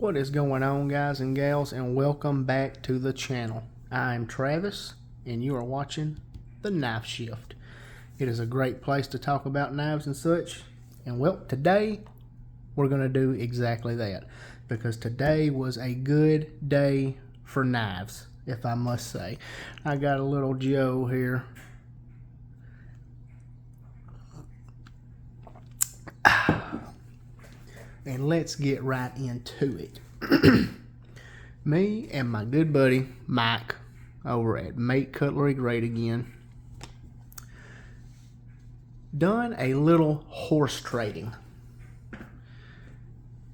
What is going on, guys and gals, and welcome back to the channel. I'm Travis and you are watching The Knife Shift. It is a great place to talk about knives and such, and well, today we're going to do exactly that, because today was a good day for knives, if I must say. I got a little Joe here. And let's get right into it. Me and my good buddy Mike over at Make Cutlery Great Again done a little horse trading,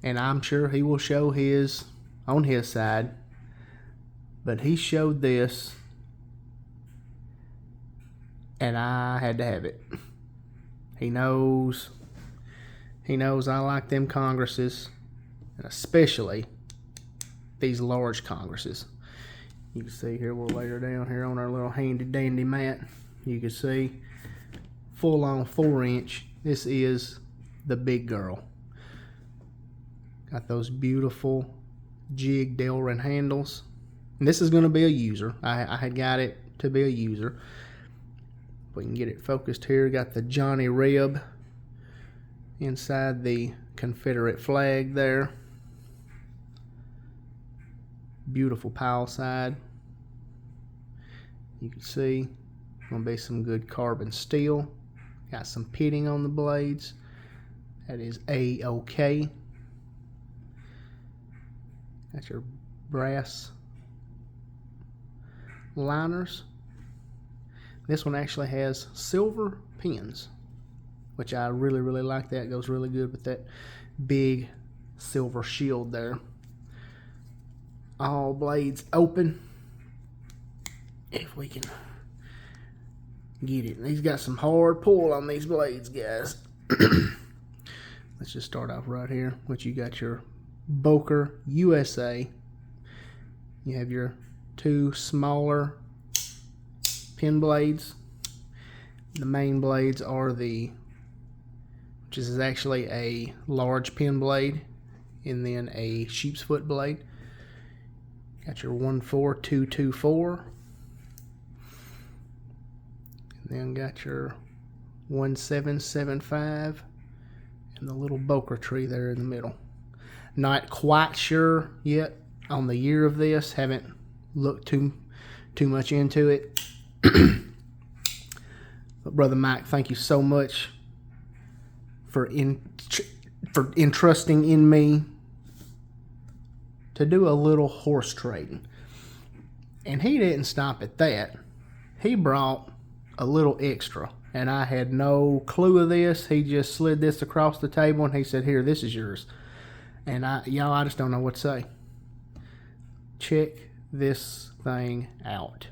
and I'm sure he will show his on his side, but he showed this and I had to have it. He knows I like them Congresses, and especially these large Congresses. You can see here, we'll lay her down here on our little handy dandy mat. You can see full on 4-inch. This is the big girl. Got those beautiful jig Delrin handles. And this is going to be a user. I had got it to be a user. We can get it focused here. Got the Johnny Reb inside the Confederate flag there. Beautiful pile side. You can see gonna be some good carbon steel. Got some pitting on the blades. That is A-OK. Got your brass liners. This one actually has silver pins, which I really like. That goes really good with that big silver shield there. All blades open, if we can get it. He's got some hard pull on these blades, guys. Let's just start off right here, which you got your Boker USA. You have your two smaller pin blades. The main blades are which is actually a large pin blade, and then a sheep's foot blade. Got your 14224, and then got your 1775, and the little Boker tree there in the middle. Not quite sure yet on the year of this. Haven't looked too much into it. But Brother Mike, thank you so much for entrusting in me to do a little horse trading. And he didn't stop at that. He brought a little extra, and I had no clue of this. He just slid this across the table and he said, "Here, this is yours." And I just don't know what to say. Check this thing out.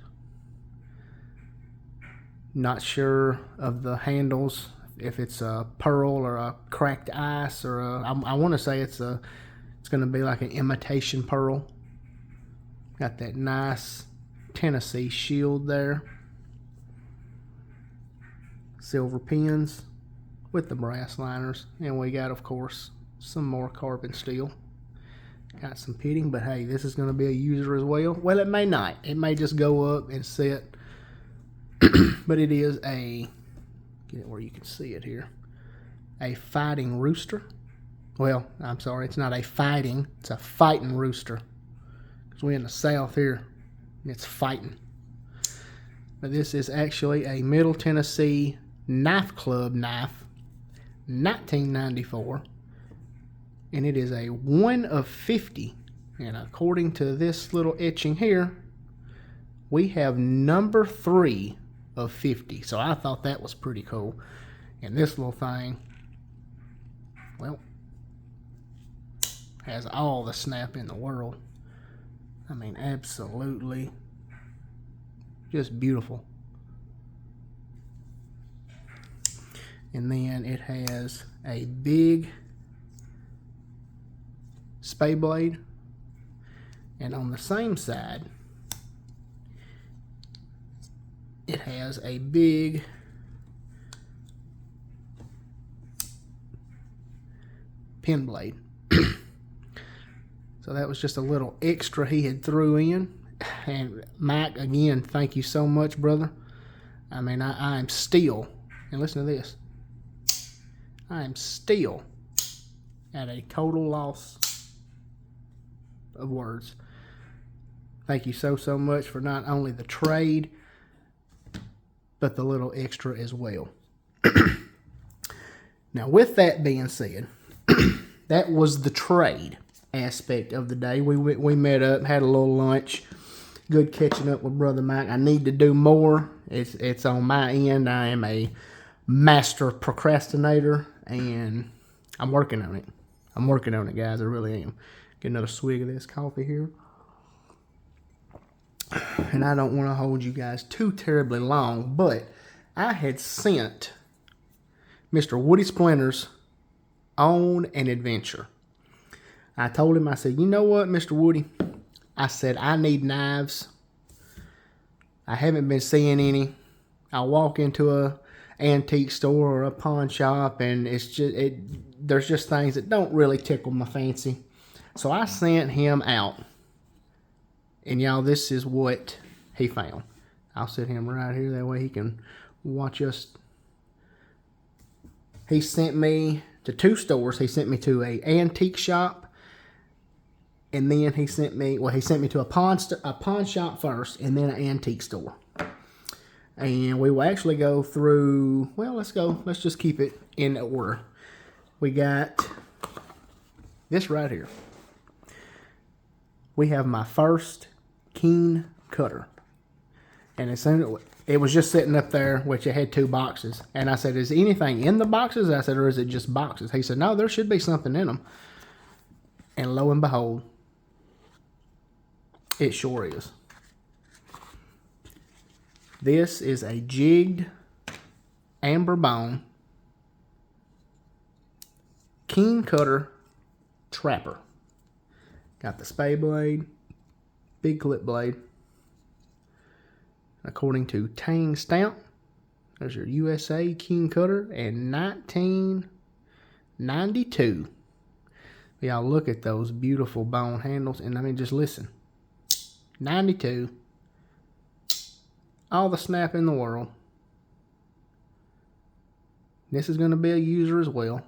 Not sure of the handles, if it's a pearl or a cracked ice, or I want to say it's going to be like an imitation pearl. Got that nice Tennessee shield there. Silver pins with the brass liners. And we got, of course, some more carbon steel. Got some pitting, but hey, this is going to be a user as well. Well, it may not. It may just go up and sit. But it is get it where you can see it here. A fighting rooster. Well, I'm sorry, it's not a fighting, it's a fighting rooster. Because we're in the South here, and it's fighting. But this is actually a Middle Tennessee Knife Club knife, 1994. And it is a 1 of 50. And according to this little etching here, we have number 3 of 50. So I thought that was pretty cool. And this little thing, well, has all the snap in the world. I mean, absolutely just beautiful. And then it has a big spay blade, and on the same side it has a big pin blade. So that was just a little extra he had threw in. And Mac, again, thank you so much, brother. I mean, I am still, and listen to this, I am still at a total loss of words. Thank you so much for not only the trade, but the little extra as well. Now, with that being said, that was the trade aspect of the day. We met up, had a little lunch. Good catching up with Brother Mike. I need to do more. It's on my end. I am a master procrastinator, and I'm working on it. I'm working on it, guys. I really am. Get another swig of this coffee here. And I don't want to hold you guys too terribly long, but I had sent Mr. Woody Splinters on an adventure. I told him, I said, you know what, Mr. Woody? I said, I need knives. I haven't been seeing any. I walk into a antique store or a pawn shop, and there's just things that don't really tickle my fancy. So I sent him out. And y'all, this is what he found. I'll set him right here. That way he can watch us. He sent me to 2 stores. He sent me to a antique shop. And then he sent me to a pawn shop first, and then an antique store. And we will actually go through, well, let's just keep it in order. We got this right here. We have my first Cant cutter. And as soon as it was just sitting up there, which it had 2 boxes. And I said, is anything in the boxes? I said, or is it just boxes? He said, no, there should be something in them. And lo and behold, it sure is. This is a jigged amber bone Cant cutter trapper. Got the spade blade, big clip blade. According to Tang Stamp, there's your USA Cant cutter in 1992. Y'all look at those beautiful bone handles, and I mean, just listen. 92. All the snap in the world. This is going to be a user as well.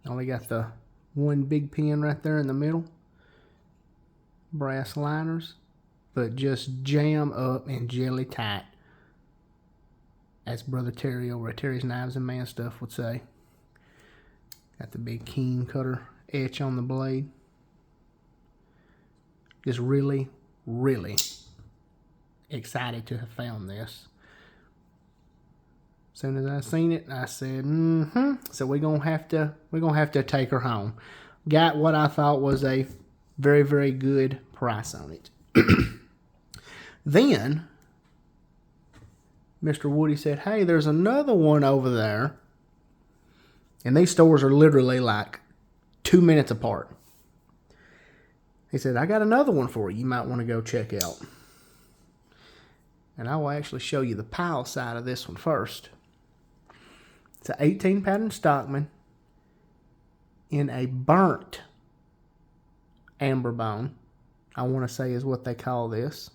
Only got the one big pin right there in the middle. Brass liners. But just jam up and jelly tight. As Brother Terry over at Terry's Knives and Man Stuff would say. Got the big Cant cutter etch on the blade. Just really, really excited to have found this. As soon as I seen it, I said, So we're gonna have to take her home. Got what I thought was a very, very good price on it. Then Mr. Woody said, hey, there's another one over there. And these stores are literally like 2 minutes apart. He said, I got another one for you. You might want to go check out. And I will actually show you the pile side of this one first. It's an 18 pattern stockman in a burnt amber bone. I want to say is what they call this.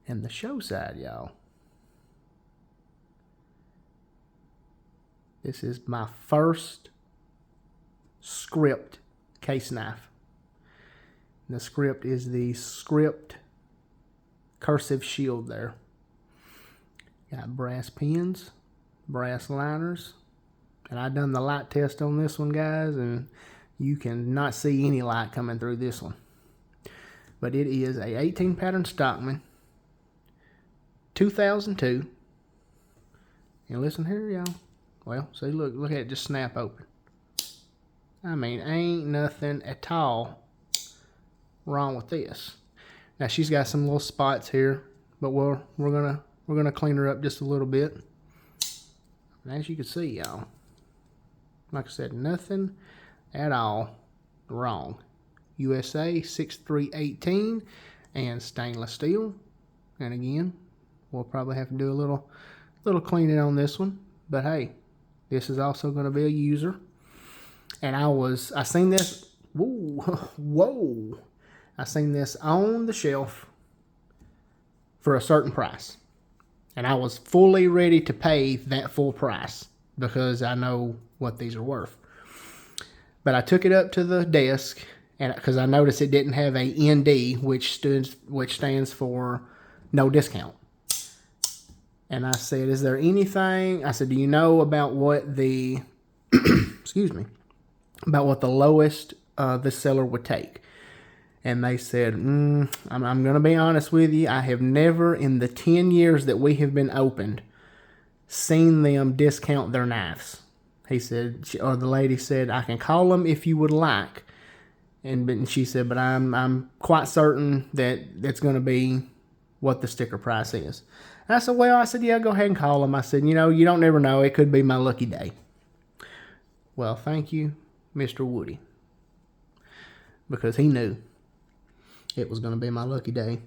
And the show side, y'all. This is my first script case knife. The script is the script cursive shield there. Got brass pins, brass liners, and I done the light test on this one, guys, and you can not see any light coming through this one. But it is a 18 pattern stockman, 2002. And listen here, y'all. Well, see, look at it just snap open. I mean, ain't nothing at all wrong with this. Now she's got some little spots here, but we're gonna clean her up just a little bit. And as you can see, y'all, like I said, nothing at all wrong. USA 6318 and stainless steel. And again, we'll probably have to do a little cleaning on this one, but hey, this is also going to be a user. And I seen this, whoa, I seen this on the shelf for a certain price. And I was fully ready to pay that full price because I know what these are worth. But I took it up to the desk, and because I noticed it didn't have a ND, which stands for no discount. And I said, is there anything, I said, do you know about what the, excuse me, about what the lowest this seller would take? And they said, I'm going to be honest with you. I have never in the 10 years that we have been opened seen them discount their knives. He said, or the lady said, I can call them if you would like. And she said, but I'm quite certain that that's going to be what the sticker price is. And I said, well, yeah, go ahead and call them. I said, you don't never know. It could be my lucky day. Well, thank you, Mr. Woody, because he knew it was going to be my lucky day.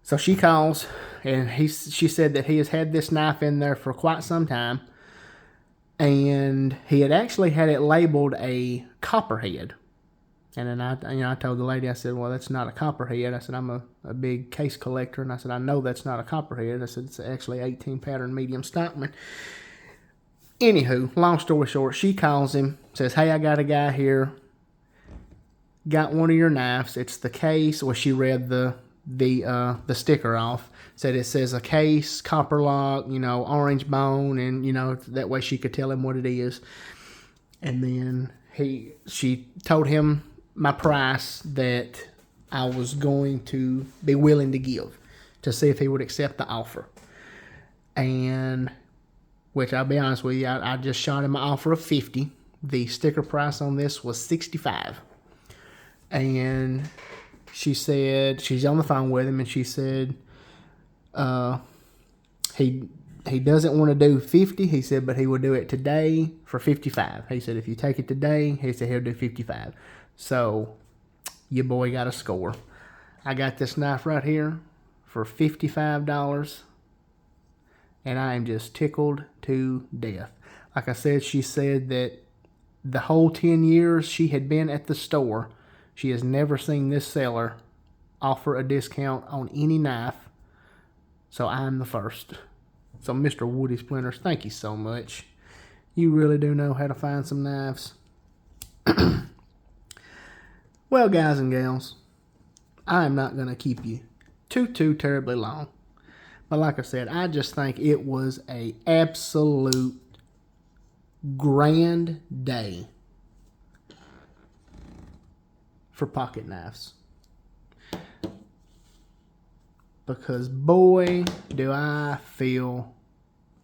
So she calls, and she said that he has had this knife in there for quite some time, and he had actually had it labeled a copperhead. And then I told the lady, I said, well, that's not a copperhead. I said, I'm a big case collector, and I said, I know that's not a copperhead. I said, it's actually 18 pattern medium stockman. Anywho, long story short, she calls him, says, hey, I got a guy here. Got one of your knives. It's the case. Well, she read the sticker off. Said it says a case, copper lock, orange bone, and that way she could tell him what it is. And then she told him my price that I was going to be willing to give to see if he would accept the offer. And which I'll be honest with you, I just shot him an offer of $50. The sticker price on this was $65. And she said, she's on the phone with him, and she said, he doesn't want to do 50. He said, but he will do it today for 55. He said, if you take it today, he said he'll do 55. So your boy got a score. I got this knife right here for $55, and I am just tickled to death. Like I said, she said that the whole 10 years she had been at the store, she has never seen this seller offer a discount on any knife. So I'm the first. So Mr. Woody Splinters, thank you so much. You really do know how to find some knives. Well, guys and gals, I am not going to keep you too terribly long. But like I said, I just think it was a absolute grand day for pocket knives. Because boy, do I feel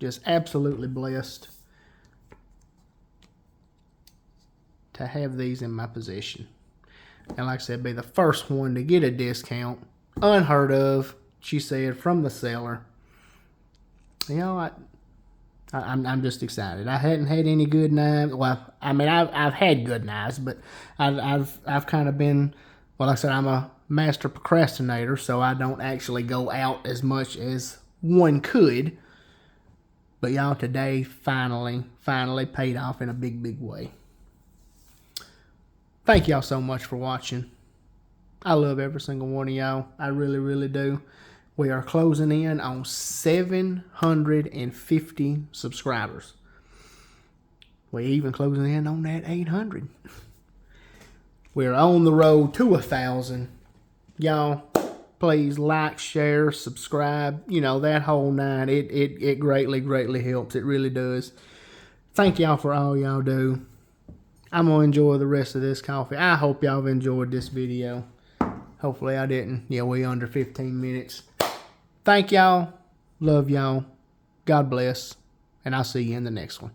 just absolutely blessed to have these in my possession. And like I said, be the first one to get a discount. Unheard of, she said, from the seller. I'm just excited. I hadn't had any good knives. Well, I mean, I've had good knives, but I've kind of been, well, like I said, I'm a master procrastinator, so I don't actually go out as much as one could. But y'all, today finally paid off in a big way. Thank y'all so much for watching. I love every single one of y'all. I really do. We are closing in on 750 subscribers. We're even closing in on that 800. We're on the road to 1,000. Y'all, please like, share, subscribe. That whole nine. It greatly helps. It really does. Thank y'all for all y'all do. I'm going to enjoy the rest of this coffee. I hope y'all have enjoyed this video. Hopefully I didn't. Yeah, we under 15 minutes. Thank y'all. Love y'all. God bless. And I'll see you in the next one.